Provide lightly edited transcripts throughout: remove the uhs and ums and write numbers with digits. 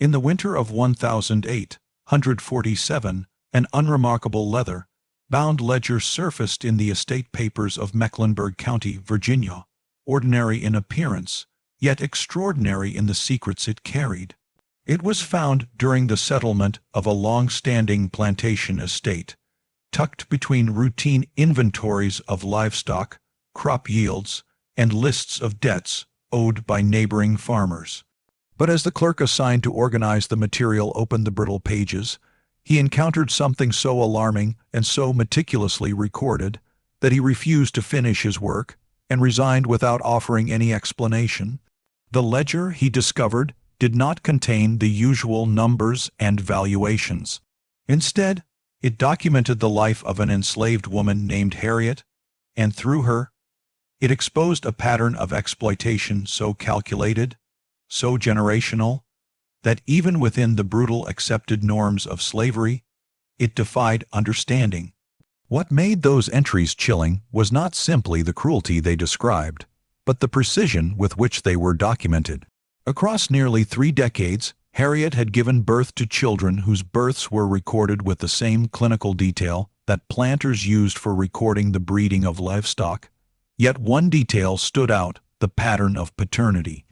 In the winter of 1847, an unremarkable leather-bound ledger surfaced in the estate papers of Mecklenburg County, Virginia, ordinary in appearance, yet extraordinary in the secrets it carried. It was found during the settlement of a long-standing plantation estate, tucked between routine inventories of livestock, crop yields, and lists of debts owed by neighboring farmers. But as the clerk assigned to organize the material opened the brittle pages, he encountered something so alarming and so meticulously recorded that he refused to finish his work and resigned without offering any explanation. The ledger, he discovered, did not contain the usual numbers and valuations. Instead, it documented the life of an enslaved woman named Harriet, and through her, it exposed a pattern of exploitation so calculated, so generational, that even within the brutal accepted norms of slavery, it defied understanding. What made those entries chilling was not simply the cruelty they described, but the precision with which they were documented. Across nearly 3 decades, Harriet had given birth to children whose births were recorded with the same clinical detail that planters used for recording the breeding of livestock. Yet one detail stood out: the pattern of paternity.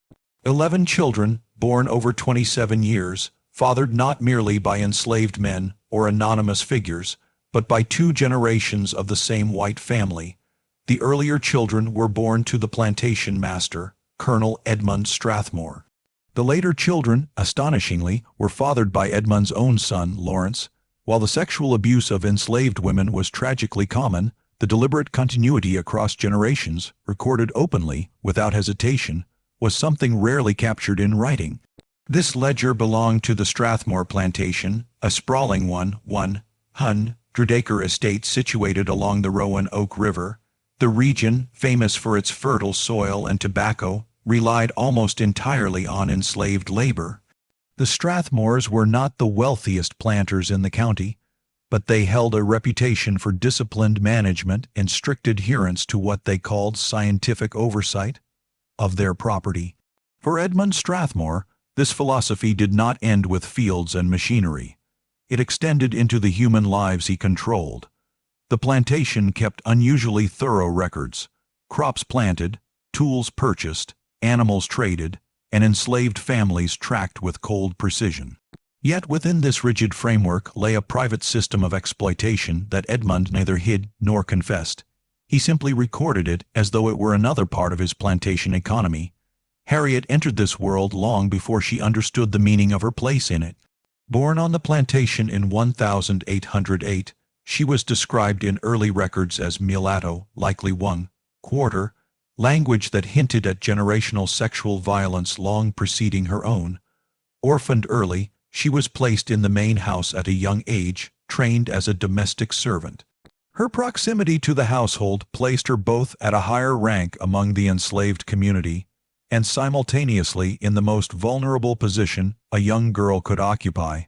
11 children, born over 27 years, fathered not merely by enslaved men or anonymous figures, but by 2 generations of the same white family. The earlier children were born to the plantation master, Colonel Edmund Strathmore. The later children, astonishingly, were fathered by Edmund's own son, Lawrence. While the sexual abuse of enslaved women was tragically common, the deliberate continuity across generations, recorded openly, without hesitation, was something rarely captured in writing. This ledger belonged to the Strathmore plantation, a sprawling 100-acre estate situated along the Roanoke River. The region, famous for its fertile soil and tobacco, relied almost entirely on enslaved labor. The Strathmores were not the wealthiest planters in the county, but they held a reputation for disciplined management and strict adherence to what they called scientific oversight of their property. For Edmund Strathmore, this philosophy did not end with fields and machinery. It extended into the human lives he controlled. The plantation kept unusually thorough records: crops planted, tools purchased, animals traded, and enslaved families tracked with cold precision. Yet within this rigid framework lay a private system of exploitation that Edmund neither hid nor confessed. He simply recorded it as though it were another part of his plantation economy. Harriet entered this world long before she understood the meaning of her place in it. Born on the plantation in 1808, she was described in early records as mulatto, likely 1/4, language that hinted at generational sexual violence long preceding her own. Orphaned early, she was placed in the main house at a young age, trained as a domestic servant. Her proximity to the household placed her both at a higher rank among the enslaved community and simultaneously in the most vulnerable position a young girl could occupy.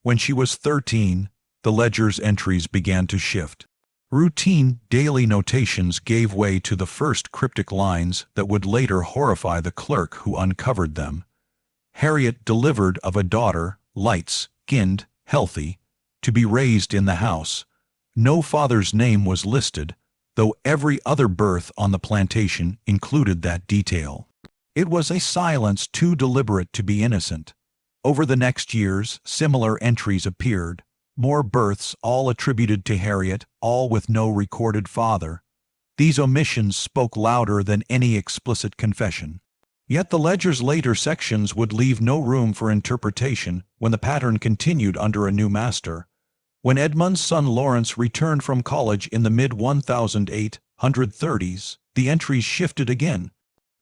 When she was 13, the ledger's entries began to shift. Routine daily notations gave way to the first cryptic lines that would later horrify the clerk who uncovered them. Harriet delivered of a daughter, light-skinned, healthy, to be raised in the house. No father's name was listed, though every other birth on the plantation included that detail. It was a silence too deliberate to be innocent. Over the next years, similar entries appeared. More births, all attributed to Harriet, all with no recorded father. These omissions spoke louder than any explicit confession. Yet the ledger's later sections would leave no room for interpretation when the pattern continued under a new master. When Edmund's son Lawrence returned from college in the mid-1830s, the entries shifted again.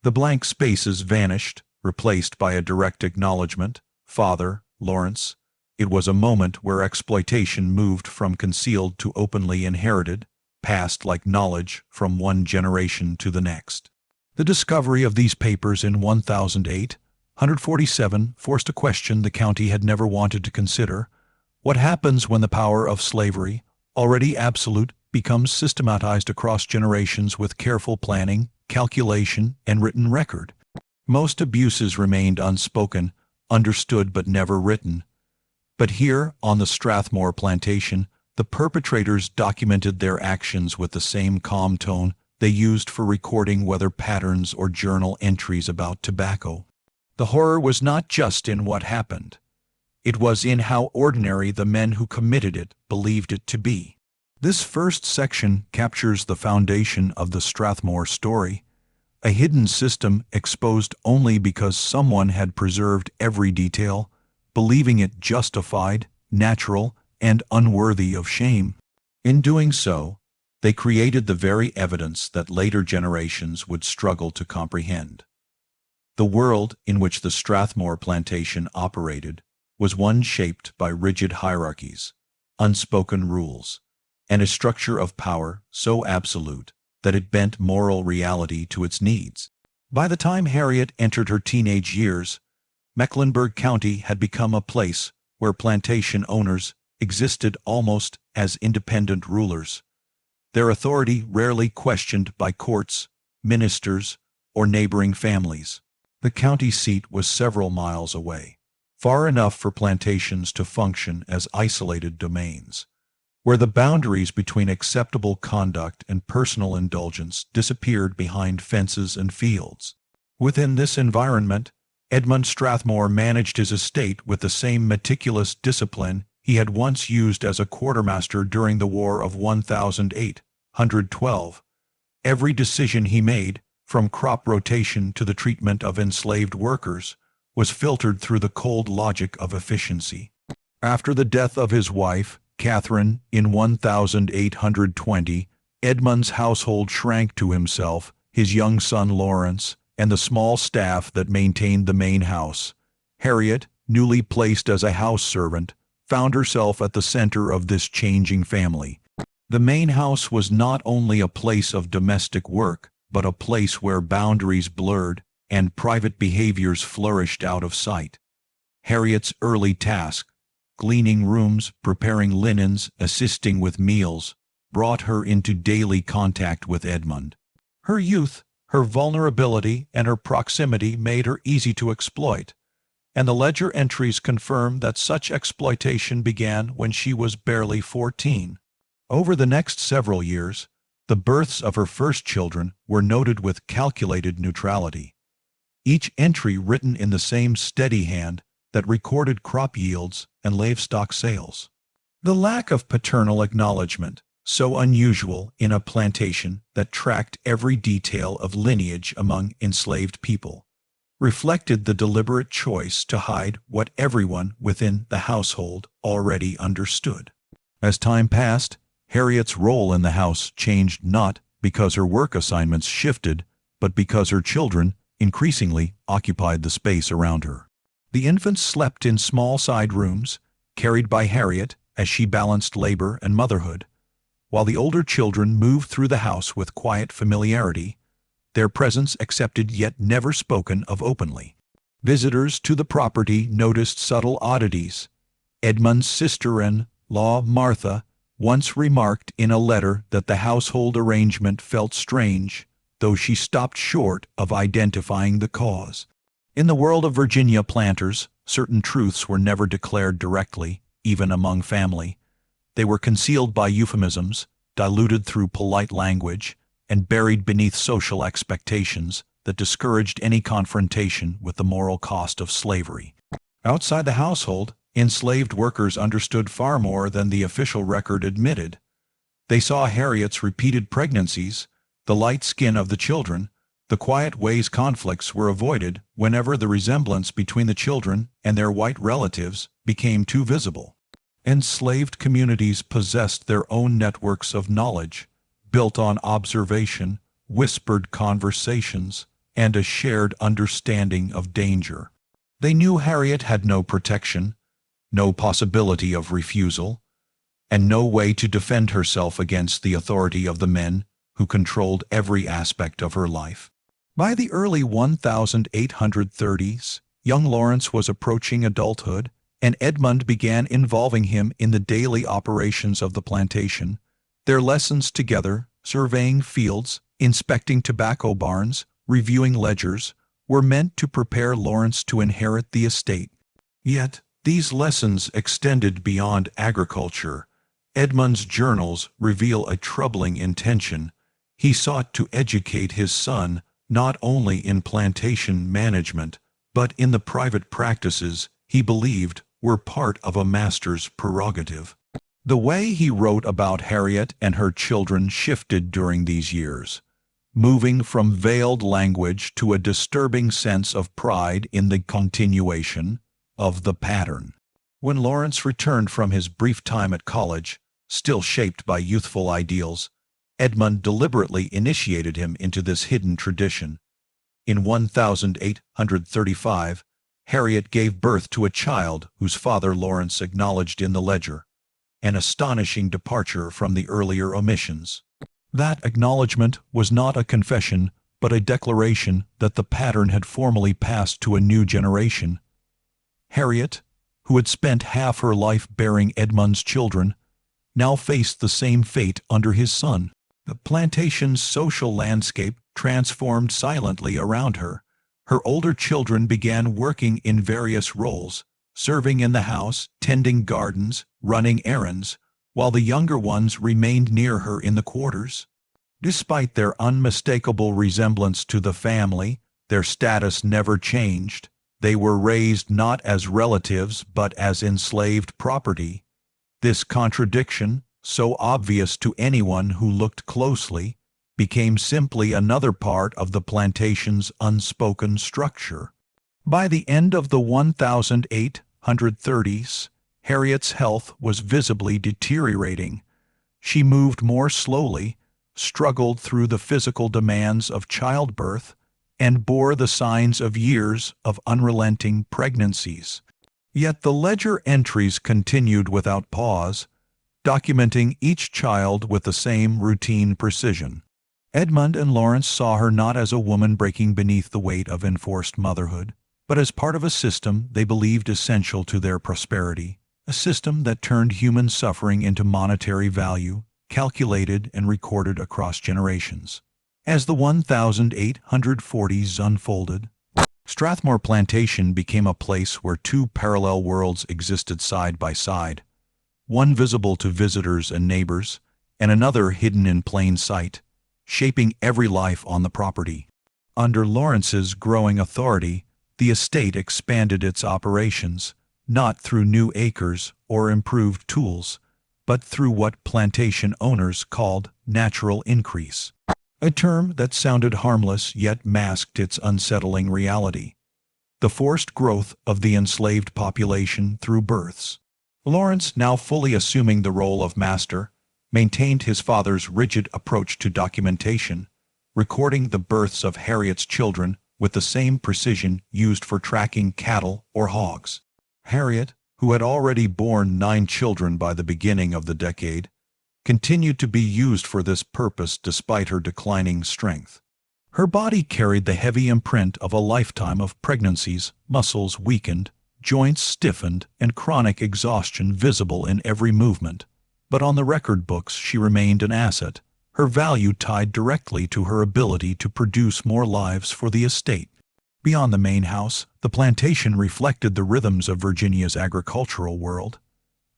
The blank spaces vanished, replaced by a direct acknowledgement: Father, Lawrence. It was a moment where exploitation moved from concealed to openly inherited, passed like knowledge from one generation to the next. The discovery of these papers in 1847 forced a question the county had never wanted to consider: what happens when the power of slavery, already absolute, becomes systematized across generations with careful planning, calculation, and written record? Most abuses remained unspoken, understood but never written. But here, on the Strathmore plantation, the perpetrators documented their actions with the same calm tone they used for recording weather patterns or journal entries about tobacco. The horror was not just in what happened. It was in how ordinary the men who committed it believed it to be. This first section captures the foundation of the Strathmore story, a hidden system exposed only because someone had preserved every detail, believing it justified, natural, and unworthy of shame. In doing so, they created the very evidence that later generations would struggle to comprehend. The world in which the Strathmore plantation operated was one shaped by rigid hierarchies, unspoken rules, and a structure of power so absolute that it bent moral reality to its needs. By the time Harriet entered her teenage years, Mecklenburg County had become a place where plantation owners existed almost as independent rulers, their authority rarely questioned by courts, ministers, or neighboring families. The county seat was several miles away, far enough for plantations to function as isolated domains, where the boundaries between acceptable conduct and personal indulgence disappeared behind fences and fields. Within this environment, Edmund Strathmore managed his estate with the same meticulous discipline he had once used as a quartermaster during the War of 1812. Every decision he made, from crop rotation to the treatment of enslaved workers, was filtered through the cold logic of efficiency. After the death of his wife, Catherine, in 1820, Edmund's household shrank to himself, his young son Lawrence, and the small staff that maintained the main house. Harriet, newly placed as a house servant, found herself at the center of this changing family. The main house was not only a place of domestic work, but a place where boundaries blurred and private behaviors flourished out of sight. Harriet's early task, cleaning rooms, preparing linens, assisting with meals, brought her into daily contact with Edmund. Her youth, her vulnerability, and her proximity made her easy to exploit, and the ledger entries confirm that such exploitation began when she was barely 14. Over the next several years, the births of her first children were noted with calculated neutrality, each entry written in the same steady hand that recorded crop yields and livestock sales. The lack of paternal acknowledgement, so unusual in a plantation that tracked every detail of lineage among enslaved people, reflected the deliberate choice to hide what everyone within the household already understood. As time passed, Harriet's role in the house changed not because her work assignments shifted, but because her children increasingly occupied the space around her. The infants slept in small side rooms, carried by Harriet as she balanced labor and motherhood, while the older children moved through the house with quiet familiarity, their presence accepted yet never spoken of openly. Visitors to the property noticed subtle oddities. Edmund's sister-in-law, Martha, once remarked in a letter that the household arrangement felt strange, though she stopped short of identifying the cause. In the world of Virginia planters, certain truths were never declared directly, even among family. They were concealed by euphemisms, diluted through polite language, and buried beneath social expectations that discouraged any confrontation with the moral cost of slavery. Outside the household, enslaved workers understood far more than the official record admitted. They saw Harriet's repeated pregnancies, the light skin of the children, the quiet ways conflicts were avoided whenever the resemblance between the children and their white relatives became too visible. Enslaved communities possessed their own networks of knowledge, built on observation, whispered conversations, and a shared understanding of danger. They knew Harriet had no protection, no possibility of refusal, and no way to defend herself against the authority of the men who controlled every aspect of her life. By the early 1830s, young Lawrence was approaching adulthood, and Edmund began involving him in the daily operations of the plantation. Their lessons together, surveying fields, inspecting tobacco barns, reviewing ledgers, were meant to prepare Lawrence to inherit the estate Yet, these lessons extended beyond agriculture. Edmund's journals reveal a troubling intention. He sought to educate his son not only in plantation management, but in the private practices he believed were part of a master's prerogative. The way he wrote about Harriet and her children shifted during these years, moving from veiled language to a disturbing sense of pride in the continuation of the pattern. When Lawrence returned from his brief time at college, still shaped by youthful ideals, Edmund deliberately initiated him into this hidden tradition. In 1835, Harriet gave birth to a child whose father Lawrence acknowledged in the ledger, an astonishing departure from the earlier omissions. That acknowledgement was not a confession, but a declaration that the pattern had formally passed to a new generation. Harriet, who had spent half her life bearing Edmund's children, now faced the same fate under his son. The plantation's social landscape transformed silently around her. Her older children began working in various roles, serving in the house, tending gardens, running errands, while the younger ones remained near her in the quarters. Despite their unmistakable resemblance to the family, their status never changed. They were raised not as relatives but as enslaved property. This contradiction, so obvious to anyone who looked closely, became simply another part of the plantation's unspoken structure. By the end of the 1830s, Harriet's health was visibly deteriorating. She moved more slowly, struggled through the physical demands of childbirth, and bore the signs of years of unrelenting pregnancies. Yet the ledger entries continued without pause, documenting each child with the same routine precision. Edmund and Lawrence saw her not as a woman breaking beneath the weight of enforced motherhood, but as part of a system they believed essential to their prosperity, a system that turned human suffering into monetary value, calculated and recorded across generations. As the 1840s unfolded, Strathmore Plantation became a place where two parallel worlds existed side by side, one visible to visitors and neighbors, and another hidden in plain sight, shaping every life on the property. Under Lawrence's growing authority, the estate expanded its operations, not through new acres or improved tools, but through what plantation owners called natural increase, a term that sounded harmless yet masked its unsettling reality: the forced growth of the enslaved population through births. Lawrence, now fully assuming the role of master, maintained his father's rigid approach to documentation, recording the births of Harriet's children with the same precision used for tracking cattle or hogs. Harriet, who had already borne 9 children by the beginning of the decade, continued to be used for this purpose despite her declining strength. Her body carried the heavy imprint of a lifetime of pregnancies, muscles weakened, joints stiffened, and chronic exhaustion visible in every movement. But on the record books she remained an asset, her value tied directly to her ability to produce more lives for the estate. Beyond the main house, the plantation reflected the rhythms of Virginia's agricultural world.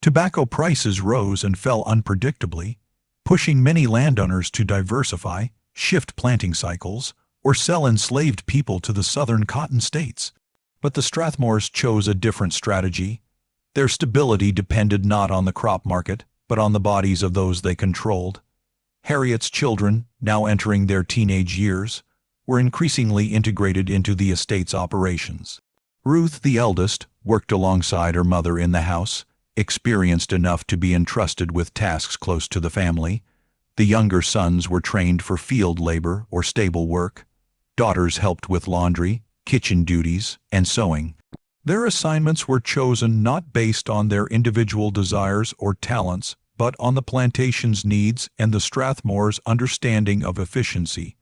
Tobacco prices rose and fell unpredictably, pushing many landowners to diversify, shift planting cycles, or sell enslaved people to the southern cotton states. But the Strathmores chose a different strategy. Their stability depended not on the crop market, but on the bodies of those they controlled. Harriet's children, now entering their teenage years, were increasingly integrated into the estate's operations. Ruth, the eldest, worked alongside her mother in the house, experienced enough to be entrusted with tasks close to the family. The younger sons were trained for field labor or stable work. Daughters helped with laundry, kitchen duties, and sewing. Their assignments were chosen not based on their individual desires or talents, but on the plantation's needs and the Strathmores' understanding of efficiency.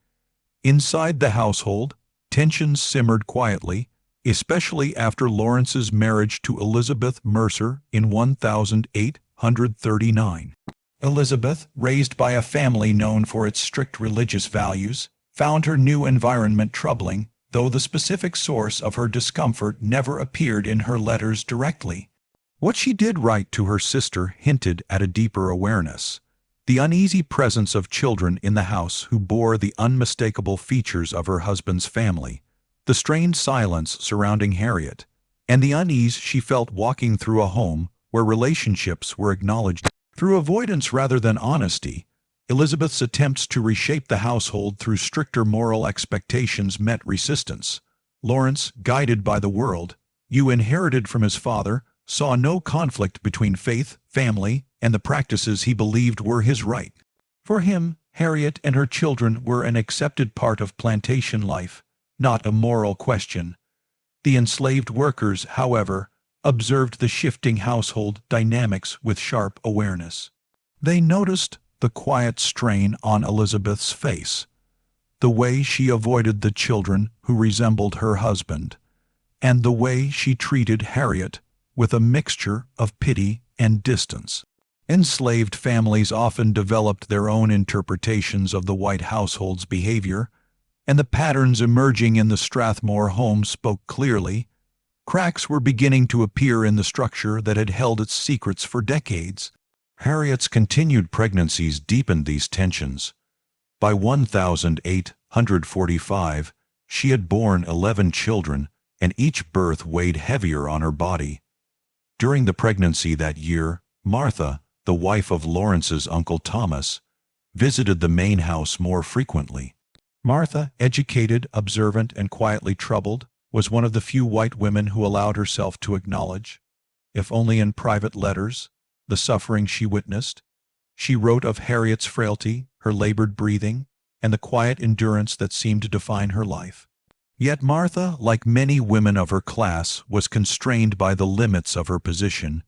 Inside the household, tensions simmered quietly, especially after Lawrence's marriage to Elizabeth Mercer in 1839. Elizabeth, raised by a family known for its strict religious values, found her new environment troubling. The though the specific source of her discomfort never appeared in her letters directly. What she did write to her sister hinted at a deeper awareness. The uneasy presence of children in the house who bore the unmistakable features of her husband's family, the strained silence surrounding Harriet, and the unease she felt walking through a home where relationships were acknowledged through avoidance rather than honesty. Elizabeth's attempts to reshape the household through stricter moral expectations met resistance. Lawrence, guided by the world you inherited from his father, saw no conflict between faith, family, and the practices he believed were his right. For him, Harriet and her children were an accepted part of plantation life, not a moral question. The enslaved workers, however, observed the shifting household dynamics with sharp awareness. They noticed the quiet strain on Elizabeth's face, the way she avoided the children who resembled her husband, and the way she treated Harriet with a mixture of pity and distance. Enslaved families often developed their own interpretations of the white household's behavior, and the patterns emerging in the Strathmore home spoke clearly. Cracks were beginning to appear in the structure that had held its secrets for decades. Harriet's continued pregnancies deepened these tensions. By 1845, she had borne 11 children, and each birth weighed heavier on her body. During the pregnancy that year, Martha, the wife of Lawrence's Uncle Thomas, visited the main house more frequently. Martha, educated, observant, and quietly troubled, was one of the few white women who allowed herself to acknowledge, if only in private letters, the suffering she witnessed. She wrote of Harriet's frailty, her labored breathing, and the quiet endurance that seemed to define her life. Yet Martha, like many women of her class, was constrained by the limits of her position.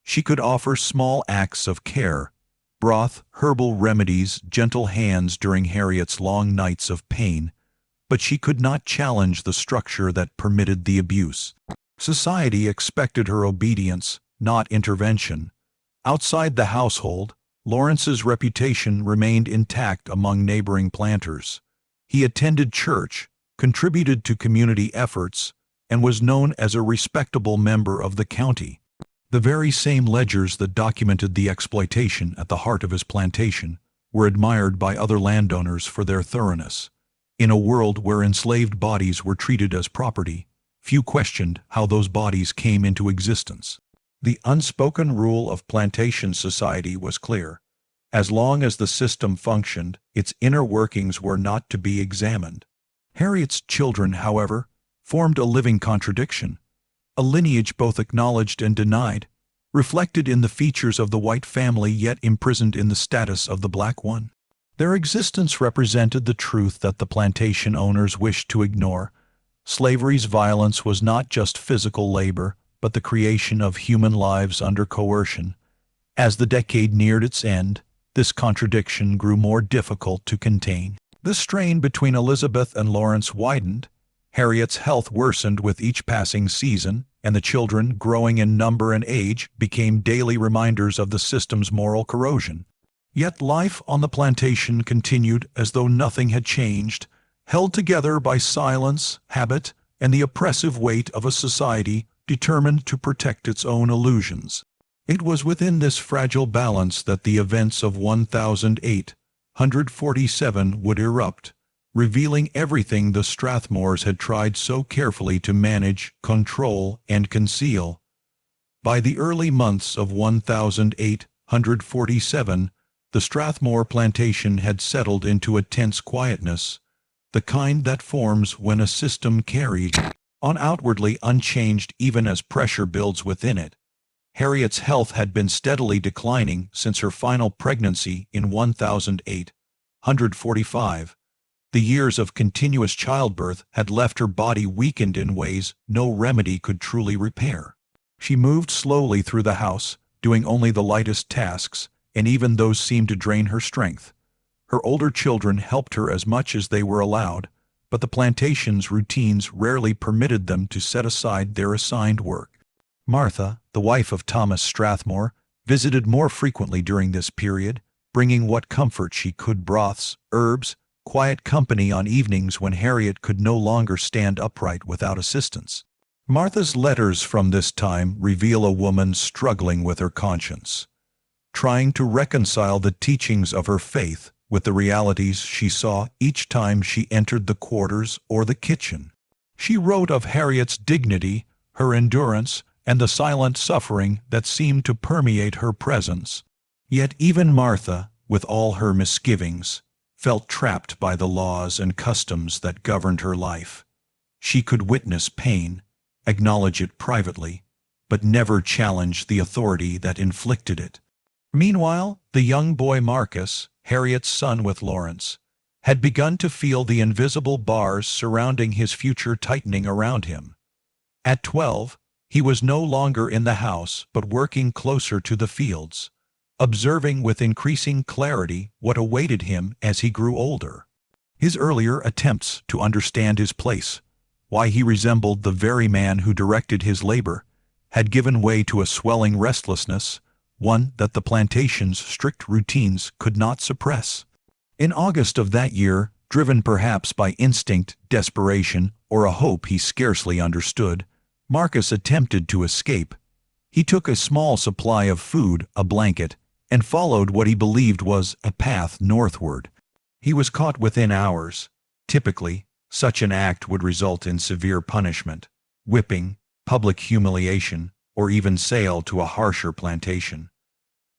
She could offer small acts of care, broth, herbal remedies, gentle hands during Harriet's long nights of pain, but she could not challenge the structure that permitted the abuse. Society expected her obedience, not intervention. Outside the household, Lawrence's reputation remained intact among neighboring planters. He attended church, contributed to community efforts, and was known as a respectable member of the county. The very same ledgers that documented the exploitation at the heart of his plantation were admired by other landowners for their thoroughness. In a world where enslaved bodies were treated as property, few questioned how those bodies came into existence. The unspoken rule of plantation society was clear. As long as the system functioned, its inner workings were not to be examined. Harriet's children, however, formed a living contradiction, a lineage both acknowledged and denied, reflected in the features of the white family yet imprisoned in the status of the black one. Their existence represented the truth that the plantation owners wished to ignore. Slavery's violence was not just physical labor, but the creation of human lives under coercion. As the decade neared its end, this contradiction grew more difficult to contain. The strain between Elizabeth and Lawrence widened. Harriet's health worsened with each passing season, and the children, growing in number and age, became daily reminders of the system's moral corrosion. Yet life on the plantation continued as though nothing had changed, held together by silence, habit, and the oppressive weight of a society determined to protect its own illusions. It was within this fragile balance that the events of 1847 would erupt, revealing everything the Strathmores had tried so carefully to manage, control, and conceal. By the early months of 1847, the Strathmore plantation had settled into a tense quietness, the kind that forms when a system carries on outwardly unchanged even as pressure builds within it. Harriet's health had been steadily declining since her final pregnancy in 1845. The years of continuous childbirth had left her body weakened in ways no remedy could truly repair. She moved slowly through the house, doing only the lightest tasks, and even those seemed to drain her strength. Her older children helped her as much as they were allowed, but the plantation's routines rarely permitted them to set aside their assigned work. Martha, the wife of Thomas Strathmore, visited more frequently during this period, bringing what comfort she could: broths, herbs, quiet company on evenings when Harriet could no longer stand upright without assistance. Martha's letters from this time reveal a woman struggling with her conscience, trying to reconcile the teachings of her faith with the realities she saw each time she entered the quarters or the kitchen. She wrote of Harriet's dignity, her endurance, and the silent suffering that seemed to permeate her presence. Yet even Martha, with all her misgivings, felt trapped by the laws and customs that governed her life. She could witness pain, acknowledge it privately, but never challenge the authority that inflicted it. Meanwhile, the young boy Marcus, Harriet's son with Lawrence, had begun to feel the invisible bars surrounding his future tightening around him. At 12, he was no longer in the house but working closer to the fields, observing with increasing clarity what awaited him as he grew older. His earlier attempts to understand his place, why he resembled the very man who directed his labor, had given way to a swelling restlessness, one that the plantation's strict routines could not suppress. In August of that year, driven perhaps by instinct, desperation, or a hope he scarcely understood, Marcus attempted to escape. He took a small supply of food, a blanket, and followed what he believed was a path northward. He was caught within hours. Typically, such an act would result in severe punishment, whipping, public humiliation, or even sale to a harsher plantation.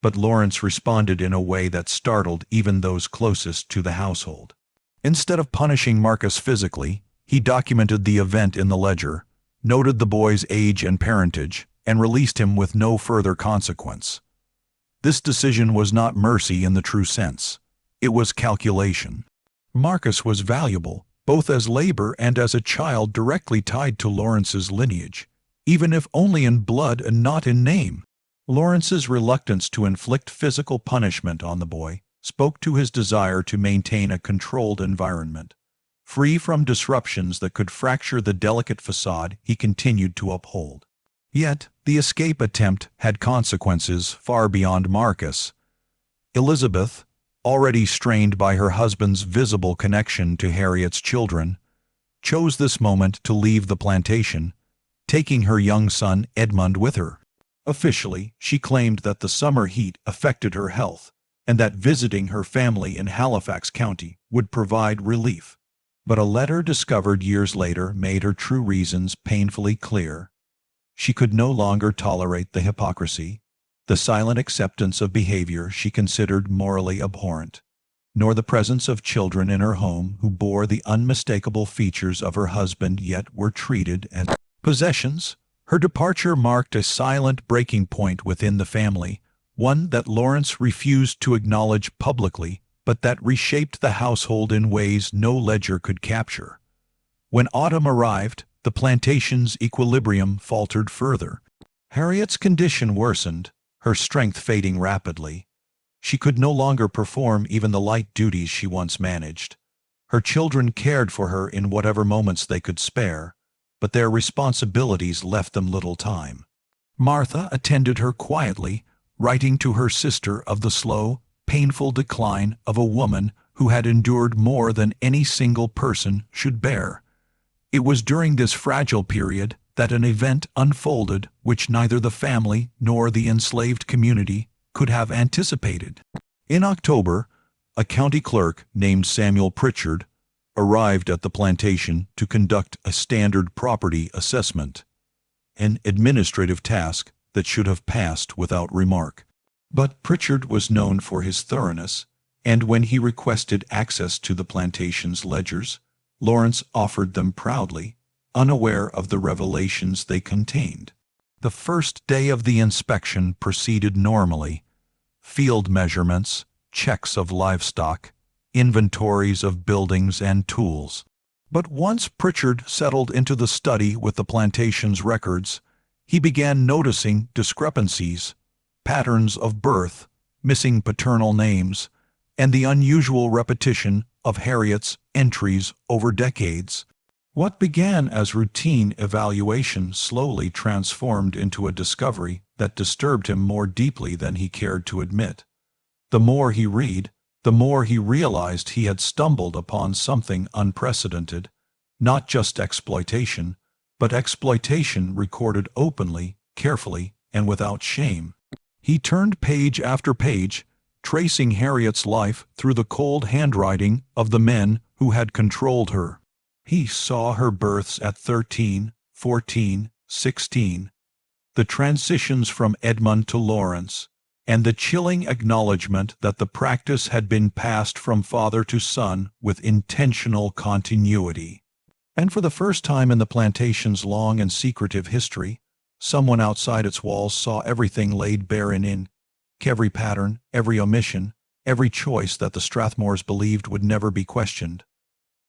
But Lawrence responded in a way that startled even those closest to the household. Instead of punishing Marcus physically, he documented the event in the ledger, noted the boy's age and parentage, and released him with no further consequence. This decision was not mercy in the true sense. It was calculation. Marcus was valuable, both as labor and as a child directly tied to Lawrence's lineage, even if only in blood and not in name. Lawrence's reluctance to inflict physical punishment on the boy spoke to his desire to maintain a controlled environment, free from disruptions that could fracture the delicate facade he continued to uphold. Yet, the escape attempt had consequences far beyond Marcus. Elizabeth, already strained by her husband's visible connection to Harriet's children, chose this moment to leave the plantation, taking her young son Edmund with her. Officially, she claimed that the summer heat affected her health, and that visiting her family in Halifax County would provide relief. But a letter discovered years later made her true reasons painfully clear. She could no longer tolerate the hypocrisy, the silent acceptance of behavior she considered morally abhorrent, nor the presence of children in her home who bore the unmistakable features of her husband yet were treated as possessions. Her departure marked a silent breaking point within the family, one that Lawrence refused to acknowledge publicly, but that reshaped the household in ways no ledger could capture. When autumn arrived, the plantation's equilibrium faltered further. Harriet's condition worsened, her strength fading rapidly. She could no longer perform even the light duties she once managed. Her children cared for her in whatever moments they could spare, but their responsibilities left them little time. Martha attended her quietly, writing to her sister of the slow, painful decline of a woman who had endured more than any single person should bear. It was during this fragile period that an event unfolded which neither the family nor the enslaved community could have anticipated. In October, a county clerk named Samuel Pritchard arrived at the plantation to conduct a standard property assessment, an administrative task that should have passed without remark. But Pritchard was known for his thoroughness, and when he requested access to the plantation's ledgers, Lawrence offered them proudly, unaware of the revelations they contained. The first day of the inspection proceeded normally. Field measurements, checks of livestock, inventories of buildings and tools. But once Pritchard settled into the study with the plantation's records, he began noticing discrepancies, patterns of birth, missing paternal names, and the unusual repetition of Harriet's entries over decades. What began as routine evaluation slowly transformed into a discovery that disturbed him more deeply than he cared to admit. The more he read, the more he realized he had stumbled upon something unprecedented, not just exploitation, but exploitation recorded openly, carefully, and without shame. He turned page after page, tracing Harriet's life through the cold handwriting of the men who had controlled her. He saw her births at 13, 14, 16, the transitions from Edmund to Lawrence, and the chilling acknowledgement that the practice had been passed from father to son with intentional continuity. And for the first time in the plantation's long and secretive history, someone outside its walls saw everything laid bare in ink, every pattern, every omission, every choice that the Strathmores believed would never be questioned.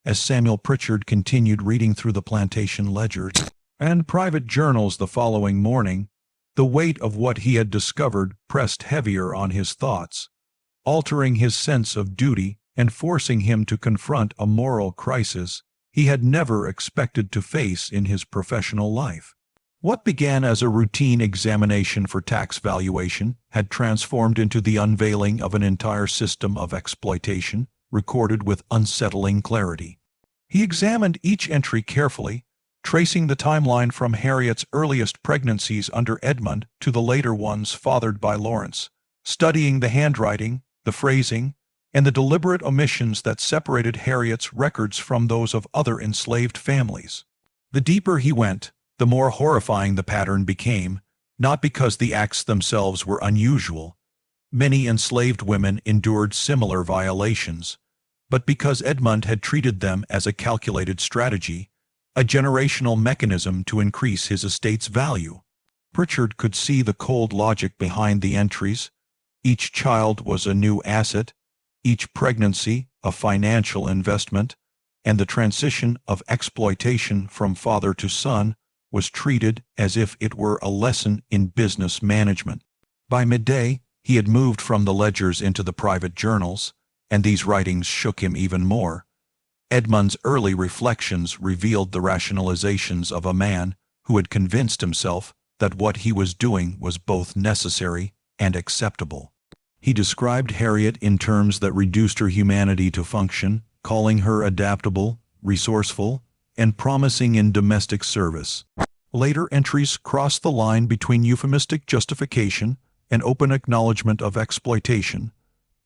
As Samuel Pritchard continued reading through the plantation ledgers and private journals the following morning, the weight of what he had discovered pressed heavier on his thoughts, altering his sense of duty and forcing him to confront a moral crisis he had never expected to face in his professional life. What began as a routine examination for tax valuation had transformed into the unveiling of an entire system of exploitation, recorded with unsettling clarity. He examined each entry carefully, tracing the timeline from Harriet's earliest pregnancies under Edmund to the later ones fathered by Lawrence, studying the handwriting, the phrasing, and the deliberate omissions that separated Harriet's records from those of other enslaved families. The deeper he went, the more horrifying the pattern became, not because the acts themselves were unusual. Many enslaved women endured similar violations, but because Edmund had treated them as a calculated strategy, a generational mechanism to increase his estate's value. Pritchard could see the cold logic behind the entries. Each child was a new asset, each pregnancy a financial investment, and the transition of exploitation from father to son was treated as if it were a lesson in business management. By midday, he had moved from the ledgers into the private journals, and these writings shook him even more. Edmund's early reflections revealed the rationalizations of a man who had convinced himself that what he was doing was both necessary and acceptable. He described Harriet in terms that reduced her humanity to function, calling her adaptable, resourceful, and promising in domestic service. Later entries crossed the line between euphemistic justification and open acknowledgement of exploitation,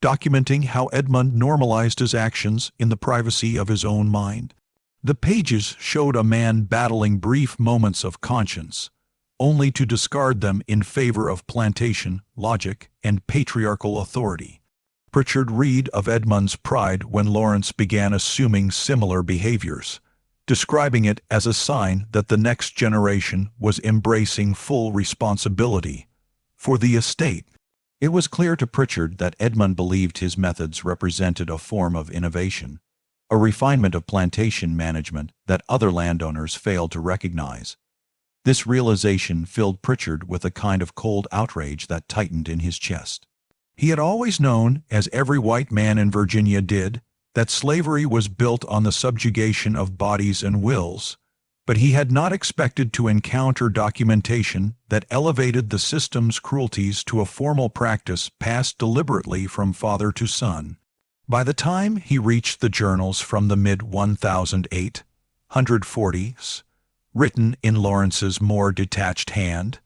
documenting how Edmund normalized his actions in the privacy of his own mind. The pages showed a man battling brief moments of conscience, only to discard them in favor of plantation, logic, and patriarchal authority. Pritchard read of Edmund's pride when Lawrence began assuming similar behaviors, describing it as a sign that the next generation was embracing full responsibility for the estate. It was clear to Pritchard that Edmund believed his methods represented a form of innovation, a refinement of plantation management that other landowners failed to recognize. This realization filled Pritchard with a kind of cold outrage that tightened in his chest. He had always known, as every white man in Virginia did, that slavery was built on the subjugation of bodies and wills, but he had not expected to encounter documentation that elevated the system's cruelties to a formal practice passed deliberately from father to son. By the time he reached the journals from the mid-1840s, written in Lawrence's more detached hand,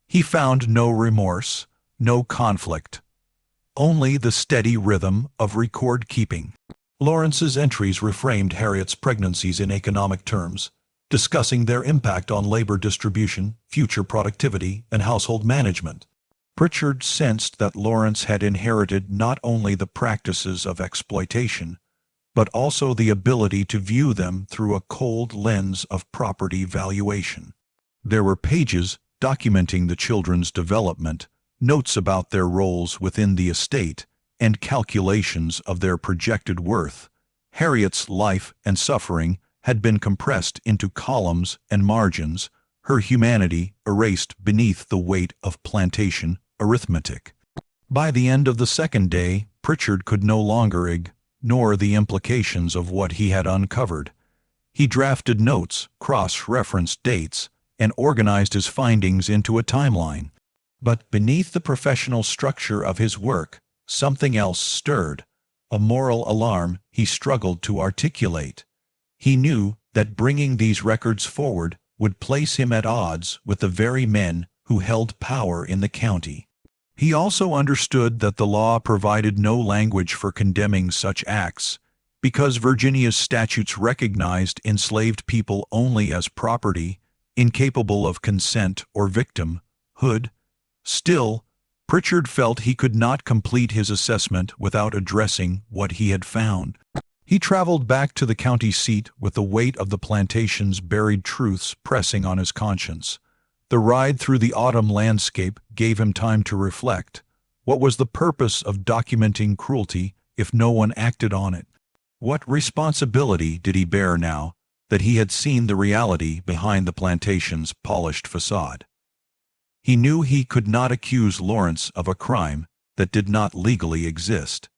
he found no remorse, no conflict, only the steady rhythm of record-keeping. Lawrence's entries reframed Harriet's pregnancies in economic terms, discussing their impact on labor distribution, future productivity, and household management. Pritchard sensed that Lawrence had inherited not only the practices of exploitation, but also the ability to view them through a cold lens of property valuation. There were pages documenting the children's development, notes about their roles within the estate, and calculations of their projected worth. Harriet's life and suffering had been compressed into columns and margins, her humanity erased beneath the weight of plantation arithmetic. By the end of the second day, Pritchard could no longer ignore the implications of what he had uncovered. He drafted notes, cross-referenced dates, and organized his findings into a timeline. But beneath the professional structure of his work, something else stirred, a moral alarm he struggled to articulate. He knew that bringing these records forward would place him at odds with the very men who held power in the county. He also understood that the law provided no language for condemning such acts, because Virginia's statutes recognized enslaved people only as property, incapable of consent or victimhood. Still, Pritchard felt he could not complete his assessment without addressing what he had found. He traveled back to the county seat with the weight of the plantation's buried truths pressing on his conscience. The ride through the autumn landscape gave him time to reflect. What was the purpose of documenting cruelty if no one acted on it? What responsibility did he bear now that he had seen the reality behind the plantation's polished facade? He knew he could not accuse Lawrence of a crime that did not legally exist.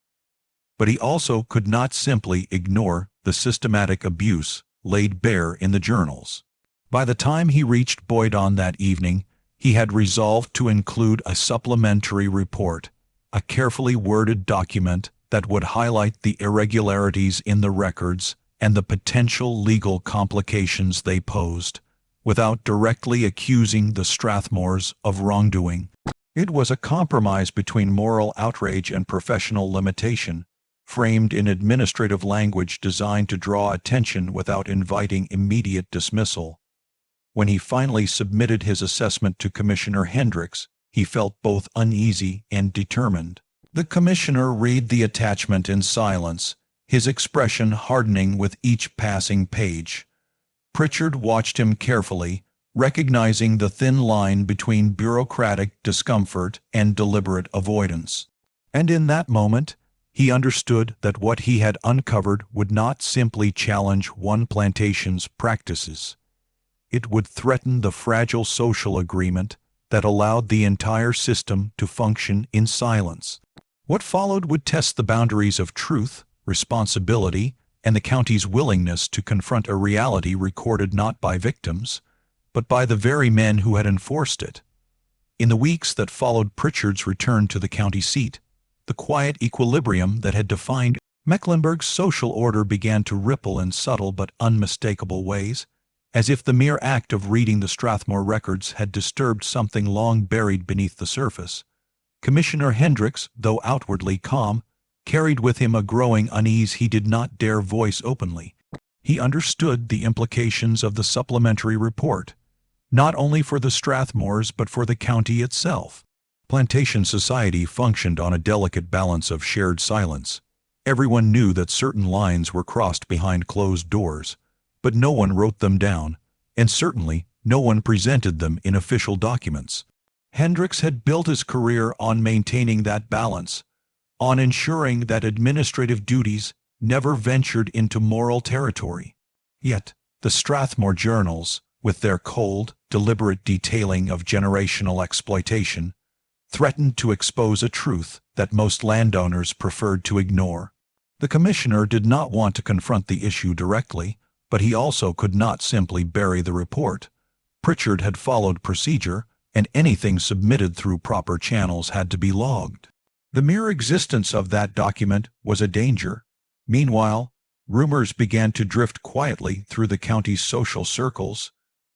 But he also could not simply ignore the systematic abuse laid bare in the journals. By the time he reached Boydon that evening, he had resolved to include a supplementary report, a carefully worded document that would highlight the irregularities in the records and the potential legal complications they posed, without directly accusing the Strathmores of wrongdoing. It was a compromise between moral outrage and professional limitation, framed in administrative language designed to draw attention without inviting immediate dismissal. When he finally submitted his assessment to Commissioner Hendricks, he felt both uneasy and determined. The commissioner read the attachment in silence, his expression hardening with each passing page. Pritchard watched him carefully, recognizing the thin line between bureaucratic discomfort and deliberate avoidance. And in that moment, he understood that what he had uncovered would not simply challenge one plantation's practices. It would threaten the fragile social agreement that allowed the entire system to function in silence. What followed would test the boundaries of truth, responsibility, and the county's willingness to confront a reality recorded not by victims, but by the very men who had enforced it. In the weeks that followed Pritchard's return to the county seat, the quiet equilibrium that had defined Mecklenburg's social order began to ripple in subtle but unmistakable ways, as if the mere act of reading the Strathmore records had disturbed something long buried beneath the surface. Commissioner Hendricks, though outwardly calm, carried with him a growing unease he did not dare voice openly. He understood the implications of the supplementary report, not only for the Strathmores but for the county itself. Plantation society functioned on a delicate balance of shared silence. Everyone knew that certain lines were crossed behind closed doors, but no one wrote them down, and certainly no one presented them in official documents. Hendricks had built his career on maintaining that balance, on ensuring that administrative duties never ventured into moral territory. Yet, the Strathmore journals, with their cold, deliberate detailing of generational exploitation, threatened to expose a truth that most landowners preferred to ignore. The commissioner did not want to confront the issue directly, but he also could not simply bury the report. Pritchard had followed procedure, and anything submitted through proper channels had to be logged. The mere existence of that document was a danger. Meanwhile, rumors began to drift quietly through the county's social circles,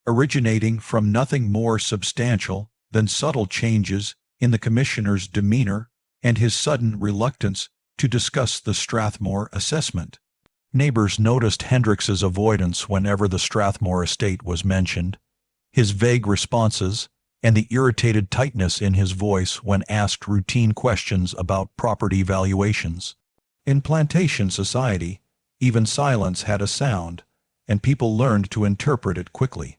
originating from nothing more substantial than subtle changes in the commissioner's demeanor and his sudden reluctance to discuss the Strathmore assessment. Neighbors noticed Hendricks's avoidance whenever the Strathmore estate was mentioned, his vague responses, and the irritated tightness in his voice when asked routine questions about property valuations. In plantation society, even silence had a sound, and people learned to interpret it quickly.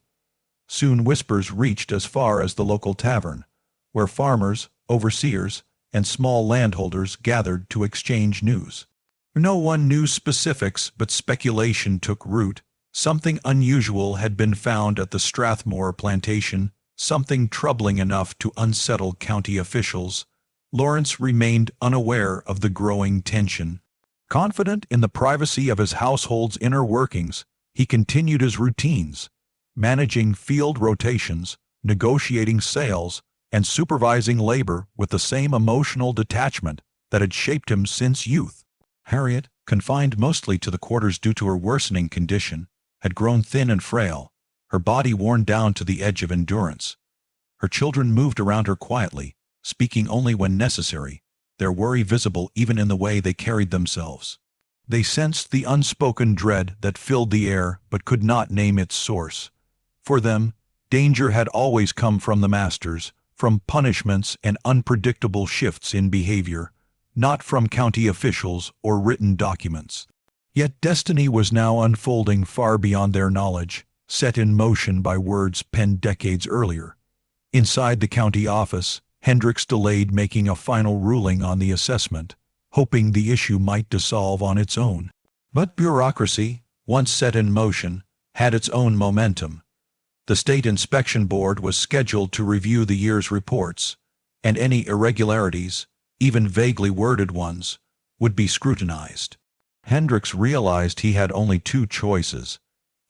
Soon whispers reached as far as the local tavern, where farmers, overseers, and small landholders gathered to exchange news. No one knew specifics, but speculation took root. Something unusual had been found at the Strathmore plantation, something troubling enough to unsettle county officials. Lawrence remained unaware of the growing tension. Confident in the privacy of his household's inner workings, he continued his routines, managing field rotations, negotiating sales, and supervising labor with the same emotional detachment that had shaped him since youth. Harriet, confined mostly to the quarters due to her worsening condition, had grown thin and frail, her body worn down to the edge of endurance. Her children moved around her quietly, speaking only when necessary, their worry visible even in the way they carried themselves. They sensed the unspoken dread that filled the air but could not name its source. For them, danger had always come from the masters, from punishments and unpredictable shifts in behavior, not from county officials or written documents. Yet destiny was now unfolding far beyond their knowledge, set in motion by words penned decades earlier. Inside the county office, Hendricks delayed making a final ruling on the assessment, hoping the issue might dissolve on its own. But bureaucracy, once set in motion, had its own momentum. The State Inspection Board was scheduled to review the year's reports, and any irregularities, even vaguely worded ones, would be scrutinized. Hendricks realized he had only two choices: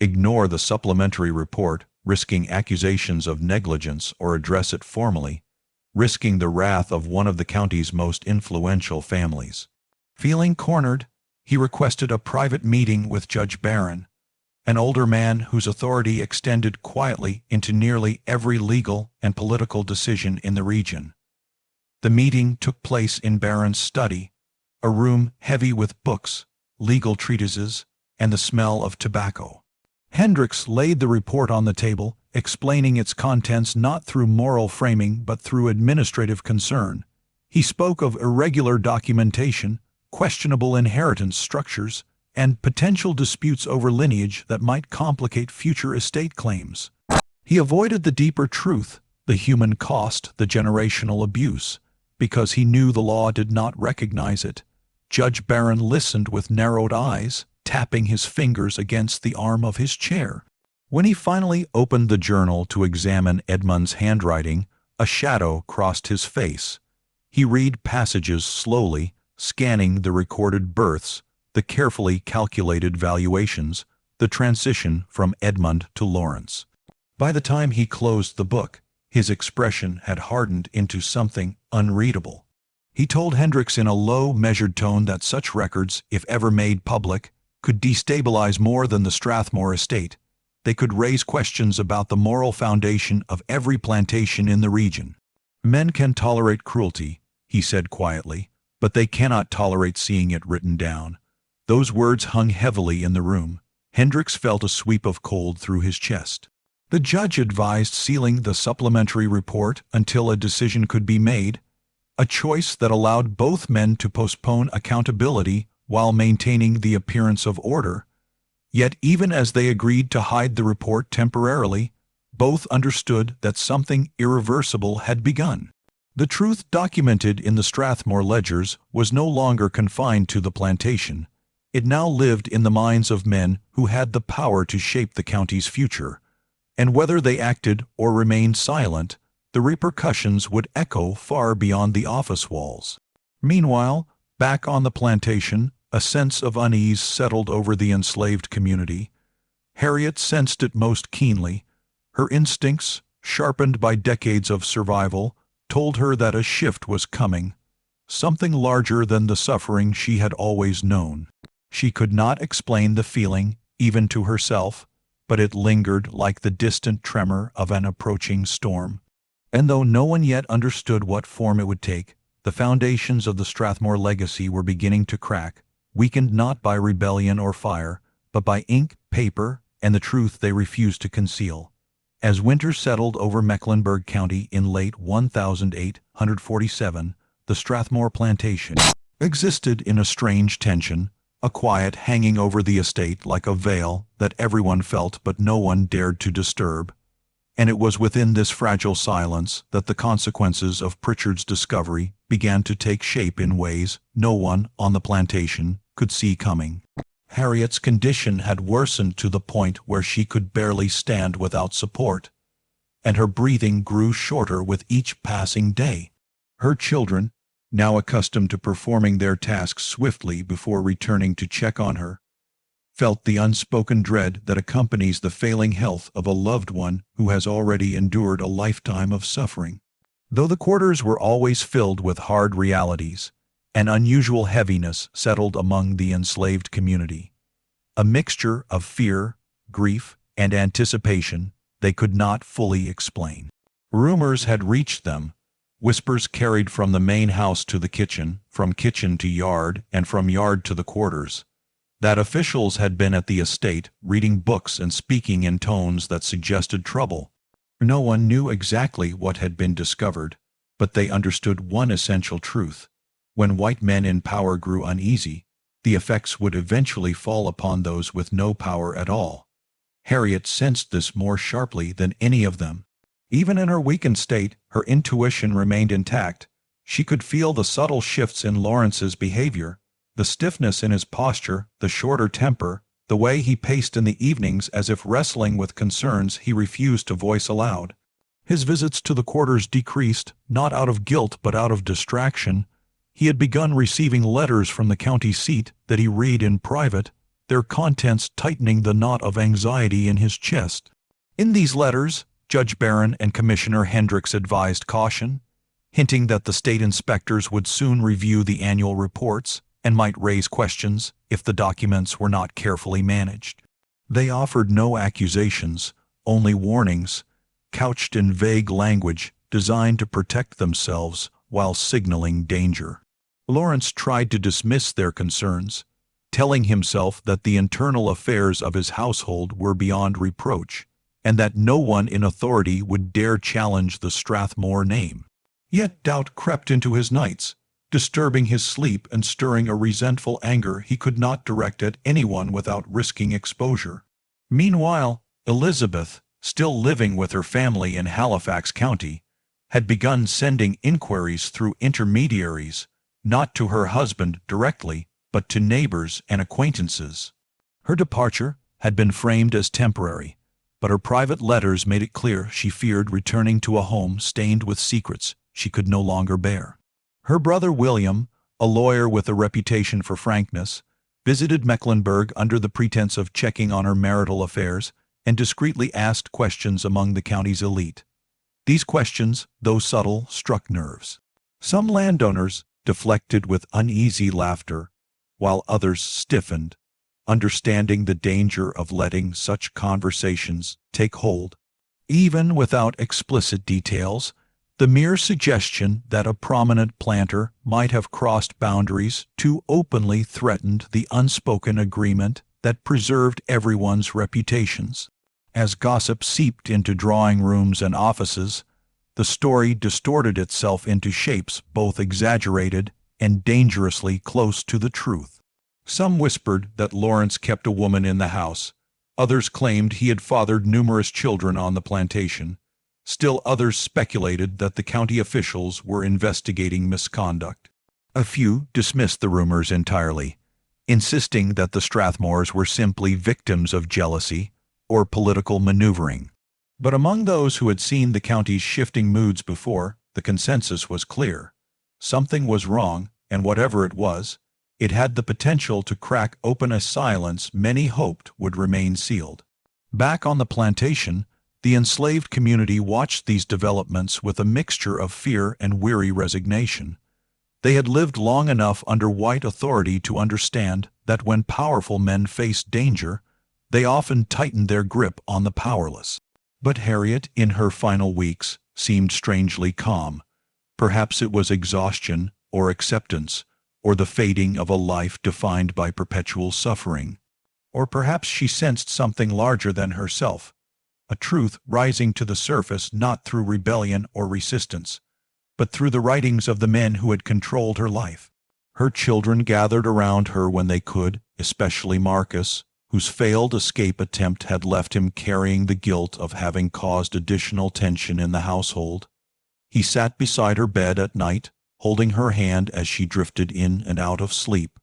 ignore the supplementary report, risking accusations of negligence, or address it formally, risking the wrath of one of the county's most influential families. Feeling cornered, he requested a private meeting with Judge Barron, an older man whose authority extended quietly into nearly every legal and political decision in the region. The meeting took place in Barron's study, a room heavy with books, legal treatises, and the smell of tobacco. Hendricks laid the report on the table, explaining its contents not through moral framing but through administrative concern. He spoke of irregular documentation, questionable inheritance structures, and potential disputes over lineage that might complicate future estate claims. He avoided the deeper truth, the human cost, the generational abuse, because he knew the law did not recognize it. Judge Barron listened with narrowed eyes, tapping his fingers against the arm of his chair. When he finally opened the journal to examine Edmund's handwriting, a shadow crossed his face. He read passages slowly, scanning the recorded births, the carefully calculated valuations, the transition from Edmund to Lawrence. By the time he closed the book, his expression had hardened into something unreadable. He told Hendricks in a low, measured tone that such records, if ever made public, could destabilize more than the Strathmore estate. They could raise questions about the moral foundation of every plantation in the region. Men can tolerate cruelty, he said quietly, but they cannot tolerate seeing it written down. Those words hung heavily in the room. Hendricks felt a sweep of cold through his chest. The judge advised sealing the supplementary report until a decision could be made, a choice that allowed both men to postpone accountability while maintaining the appearance of order. Yet even as they agreed to hide the report temporarily, both understood that something irreversible had begun. The truth documented in the Strathmore ledgers was no longer confined to the plantation. It now lived in the minds of men who had the power to shape the county's future. And whether they acted or remained silent, the repercussions would echo far beyond the office walls. Meanwhile, back on the plantation, a sense of unease settled over the enslaved community. Harriet sensed it most keenly. Her instincts, sharpened by decades of survival, told her that a shift was coming, something larger than the suffering she had always known. She could not explain the feeling, even to herself, but it lingered like the distant tremor of an approaching storm. And though no one yet understood what form it would take, the foundations of the Strathmore legacy were beginning to crack, weakened not by rebellion or fire, but by ink, paper, and the truth they refused to conceal. As winter settled over Mecklenburg County in late 1847, the Strathmore plantation existed in a strange tension, a quiet hanging over the estate like a veil that everyone felt but no one dared to disturb. And it was within this fragile silence that the consequences of Pritchard's discovery began to take shape in ways no one on the plantation could see coming. Harriet's condition had worsened to the point where she could barely stand without support, and her breathing grew shorter with each passing day. Her children, now accustomed to performing their tasks swiftly before returning to check on her, felt the unspoken dread that accompanies the failing health of a loved one who has already endured a lifetime of suffering. Though the quarters were always filled with hard realities, An unusual heaviness settled among the enslaved community. A mixture of fear, grief, and anticipation they could not fully explain. Rumors had reached them, whispers carried from the main house to the kitchen, from kitchen to yard, and from yard to the quarters, that officials had been at the estate, reading books and speaking in tones that suggested trouble. No one knew exactly what had been discovered, but they understood one essential truth. When white men in power grew uneasy, the effects would eventually fall upon those with no power at all. Harriet sensed this more sharply than any of them. Even in her weakened state, her intuition remained intact. She could feel the subtle shifts in Lawrence's behavior, the stiffness in his posture, the shorter temper, the way he paced in the evenings as if wrestling with concerns he refused to voice aloud. His visits to the quarters decreased, not out of guilt but out of distraction. He had begun receiving letters from the county seat that he read in private, their contents tightening the knot of anxiety in his chest. In these letters, Judge Barron and Commissioner Hendricks advised caution, hinting that the state inspectors would soon review the annual reports and might raise questions if the documents were not carefully managed. They offered no accusations, only warnings, couched in vague language designed to protect themselves while signaling danger. Lawrence tried to dismiss their concerns, telling himself that the internal affairs of his household were beyond reproach, and that no one in authority would dare challenge the Strathmore name. Yet doubt crept into his nights, disturbing his sleep and stirring a resentful anger he could not direct at anyone without risking exposure. Meanwhile, Elizabeth, still living with her family in Halifax County, had begun sending inquiries through intermediaries, not to her husband directly, but to neighbors and acquaintances. Her departure had been framed as temporary, but her private letters made it clear she feared returning to a home stained with secrets she could no longer bear. Her brother William, a lawyer with a reputation for frankness, visited Mecklenburg under the pretense of checking on her marital affairs and discreetly asked questions among the county's elite. These questions, though subtle, struck nerves. Some landowners deflected with uneasy laughter, while others stiffened, understanding the danger of letting such conversations take hold. Even without explicit details, the mere suggestion that a prominent planter might have crossed boundaries too openly threatened the unspoken agreement that preserved everyone's reputations. As gossip seeped into drawing rooms and offices, the story distorted itself into shapes both exaggerated and dangerously close to the truth. Some whispered that Lawrence kept a woman in the house. Others claimed he had fathered numerous children on the plantation. Still others speculated that the county officials were investigating misconduct. A few dismissed the rumors entirely, insisting that the Strathmores were simply victims of jealousy or political maneuvering. But among those who had seen the county's shifting moods before, the consensus was clear. Something was wrong, and whatever it was, it had the potential to crack open a silence many hoped would remain sealed. Back on the plantation, the enslaved community watched these developments with a mixture of fear and weary resignation. They had lived long enough under white authority to understand that when powerful men faced danger, they often tightened their grip on the powerless. But Harriet, in her final weeks, seemed strangely calm. Perhaps it was exhaustion or acceptance, or the fading of a life defined by perpetual suffering. Or perhaps she sensed something larger than herself, a truth rising to the surface not through rebellion or resistance, but through the writings of the men who had controlled her life. Her children gathered around her when they could, especially Marcus, whose failed escape attempt had left him carrying the guilt of having caused additional tension in the household. He sat beside her bed at night, holding her hand as she drifted in and out of sleep.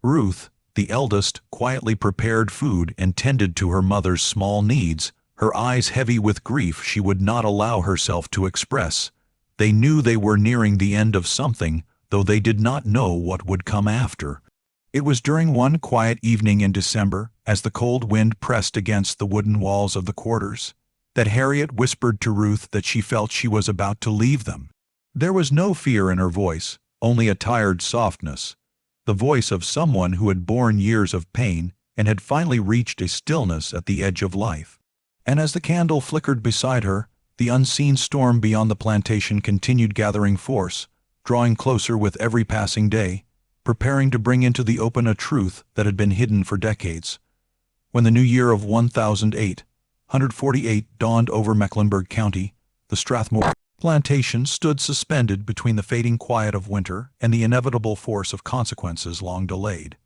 Ruth, the eldest, quietly prepared food and tended to her mother's small needs, her eyes heavy with grief she would not allow herself to express. They knew they were nearing the end of something, though they did not know what would come after. It was during one quiet evening in December, as the cold wind pressed against the wooden walls of the quarters, that Harriet whispered to Ruth that she felt she was about to leave them. There was no fear in her voice, only a tired softness, the voice of someone who had borne years of pain and had finally reached a stillness at the edge of life. And as the candle flickered beside her, the unseen storm beyond the plantation continued gathering force, drawing closer with every passing day, preparing to bring into the open a truth that had been hidden for decades. When the new year of 1848 dawned over Mecklenburg County, the Strathmore plantation stood suspended between the fading quiet of winter and the inevitable force of consequences long delayed.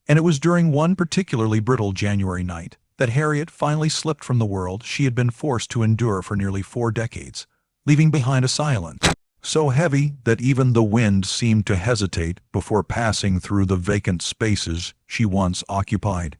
And it was during one particularly brittle January night that Harriet finally slipped from the world she had been forced to endure for nearly 4 decades, leaving behind a silence so heavy that even the wind seemed to hesitate before passing through the vacant spaces she once occupied.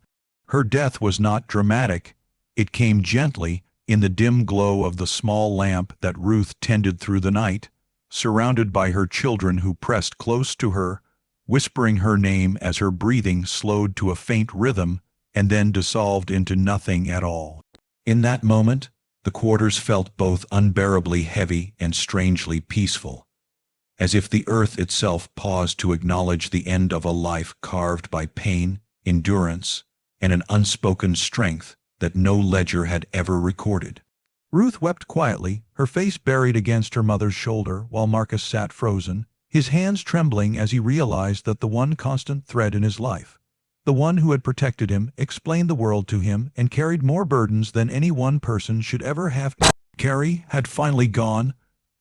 Her death was not dramatic. It came gently, in the dim glow of the small lamp that Ruth tended through the night, surrounded by her children who pressed close to her, whispering her name as her breathing slowed to a faint rhythm and then dissolved into nothing at all. In that moment, the quarters felt both unbearably heavy and strangely peaceful, as if the earth itself paused to acknowledge the end of a life carved by pain, endurance, and an unspoken strength that no ledger had ever recorded. Ruth wept quietly, her face buried against her mother's shoulder, while Marcus sat frozen, his hands trembling as he realized that the one constant thread in his life, the one who had protected him, explained the world to him, and carried more burdens than any one person should ever have to carry, had finally gone.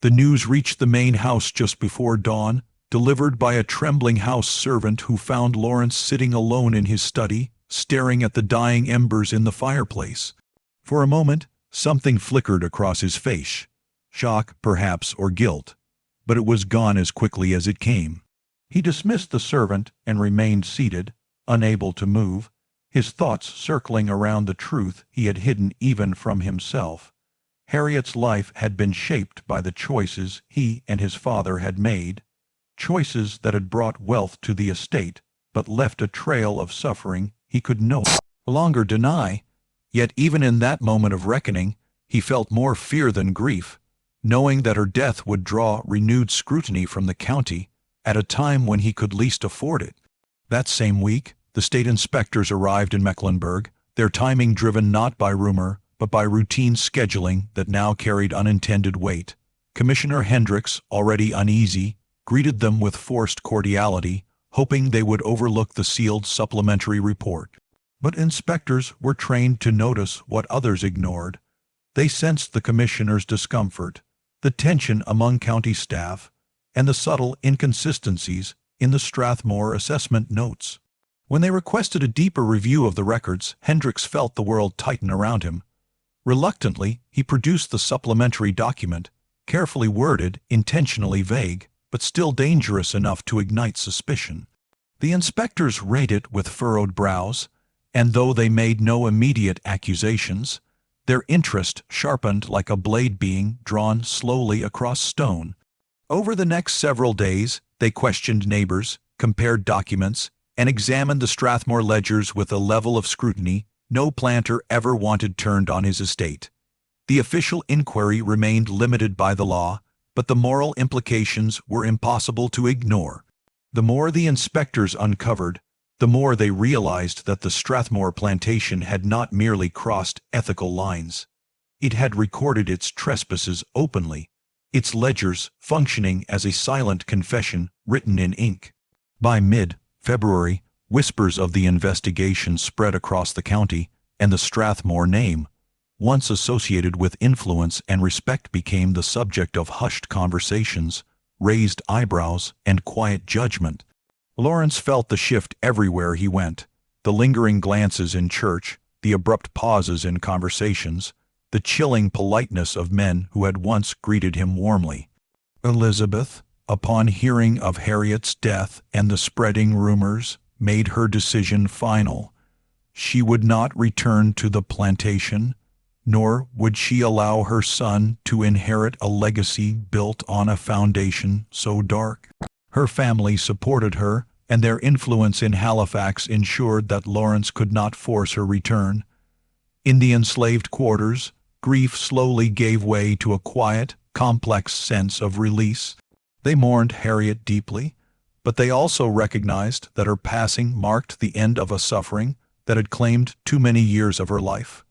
The news reached the main house just before dawn, delivered by a trembling house servant who found Lawrence sitting alone in his study, staring at the dying embers in the fireplace. For a moment, something flickered across his face, shock, perhaps, or guilt, but it was gone as quickly as it came. He dismissed the servant and remained seated, unable to move, his thoughts circling around the truth he had hidden even from himself. Harriet's life had been shaped by the choices he and his father had made, choices that had brought wealth to the estate but left a trail of suffering he could no longer deny. Yet even in that moment of reckoning, he felt more fear than grief, knowing that her death would draw renewed scrutiny from the county at a time when he could least afford it. That same week, the state inspectors arrived in Mecklenburg, their timing driven not by rumor, but by routine scheduling that now carried unintended weight. Commissioner Hendricks, already uneasy, greeted them with forced cordiality, hoping they would overlook the sealed supplementary report. But inspectors were trained to notice what others ignored. They sensed the commissioner's discomfort, the tension among county staff, and the subtle inconsistencies in the Strathmore assessment notes. When they requested a deeper review of the records, Hendricks felt the world tighten around him. Reluctantly, he produced the supplementary document, carefully worded, intentionally vague, but still dangerous enough to ignite suspicion. The inspectors read it with furrowed brows, and though they made no immediate accusations, their interest sharpened like a blade being drawn slowly across stone. Over the next several days, they questioned neighbors, compared documents, and examined the Strathmore ledgers with a level of scrutiny no planter ever wanted turned on his estate. The official inquiry remained limited by the law, but the moral implications were impossible to ignore. The more the inspectors uncovered, the more they realized that the Strathmore plantation had not merely crossed ethical lines. It had recorded its trespasses openly, its ledgers functioning as a silent confession written in ink. By mid-February, whispers of the investigation spread across the county, and the Strathmore name, once associated with influence and respect, became the subject of hushed conversations, raised eyebrows, and quiet judgment. Lawrence felt the shift everywhere he went, the lingering glances in church, the abrupt pauses in conversations, the chilling politeness of men who had once greeted him warmly. Elizabeth, upon hearing of Harriet's death and the spreading rumors, made her decision final. She would not return to the plantation, nor would she allow her son to inherit a legacy built on a foundation so dark. Her family supported her, and their influence in Halifax ensured that Lawrence could not force her return. In the enslaved quarters, grief slowly gave way to a quiet, complex sense of release. They mourned Harriet deeply, But they also recognized that her passing marked the end of a suffering that had claimed too many years of her life.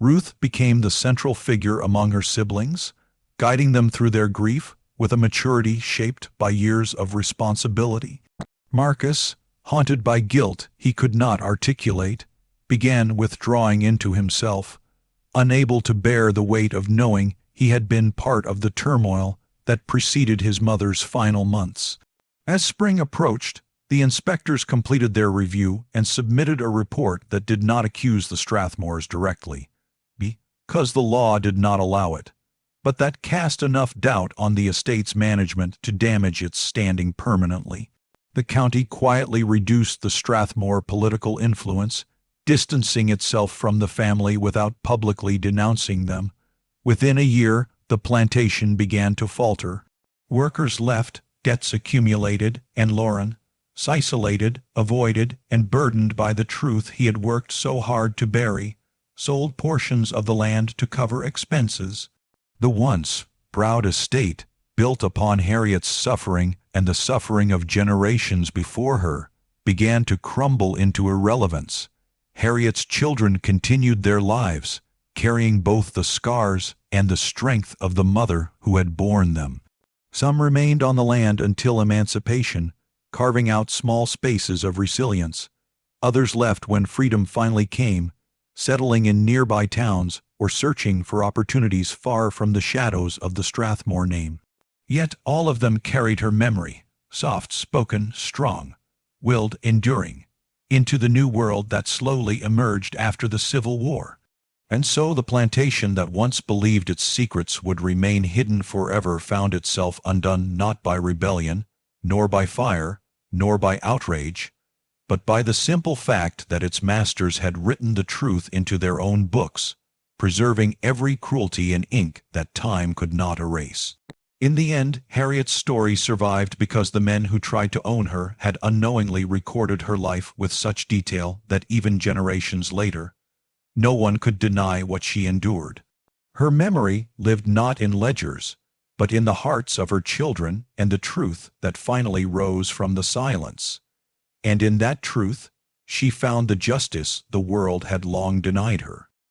Ruth became the central figure among her siblings, guiding them through their grief with a maturity shaped by years of responsibility. Marcus, haunted by guilt he could not articulate, began withdrawing into himself, unable to bear the weight of knowing he had been part of the turmoil that preceded his mother's final months. As spring approached, the inspectors completed their review and submitted a report that did not accuse the Strathmores directly, because the law did not allow it, but that cast enough doubt on the estate's management to damage its standing permanently. The county quietly reduced the Strathmore political influence, distancing itself from the family without publicly denouncing them. Within a year, the plantation began to falter. Workers left, debts accumulated, and Lauren, isolated, avoided, and burdened by the truth he had worked so hard to bury, sold portions of the land to cover expenses. The once proud estate, built upon Harriet's suffering and the suffering of generations before her, began to crumble into irrelevance. Harriet's children continued their lives, carrying both the scars and the strength of the mother who had borne them. Some remained on the land until emancipation, carving out small spaces of resilience. Others left when freedom finally came, settling in nearby towns or searching for opportunities far from the shadows of the Strathmore name. Yet all of them carried her memory, soft-spoken, strong-willed, enduring, into the new world that slowly emerged after the Civil War. And so the plantation that once believed its secrets would remain hidden forever found itself undone not by rebellion, nor by fire, nor by outrage, but by the simple fact that its masters had written the truth into their own books, preserving every cruelty in ink that time could not erase. In the end, Harriet's story survived because the men who tried to own her had unknowingly recorded her life with such detail that even generations later, no one could deny what she endured. Her memory lived not in ledgers, but in the hearts of her children and the truth that finally rose from the silence. And in that truth, she found the justice the world had long denied her.